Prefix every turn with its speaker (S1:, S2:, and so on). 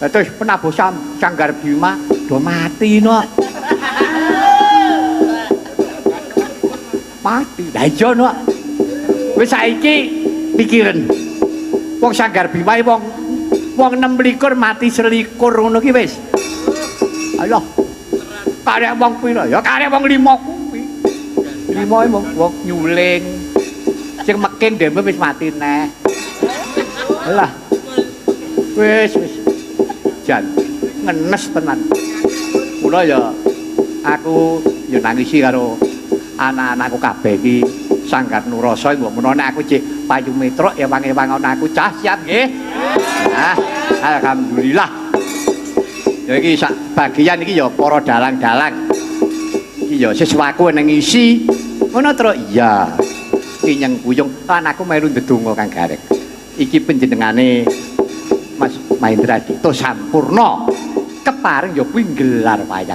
S1: Terus penabuh Sanggar Bima do mati no. Mati. Lah iya no. Wis saiki pikiran. Wong Sanggar Bima wong 26 mati 21 ngono ki wis. Ayo. Karek wong pira? Ya karek wong 5 kuwi. 5 wong nyuling. Sing meking dhewe wis mati neh. Lah. Wis. Jan ngenes tenan. Mula ya aku ya nangisi karo anak-anakku kabeh iki Sanggar Nurasa mbok menawa aku cek payu metruk ya wangi-wangon aku cah siap nggih. Nah, alhamdulillah. Ya iki sak bagian iki ya para dalang-dalang. Iki ya sesuatu nang ngisi. Ngono terus iya. Iki nyeng buyung lan aku melu ndedonga Kang Gareng. Iki panjenengane Mas Mahendra Dito Sampurna kepareng ya kuwi gelar wayang.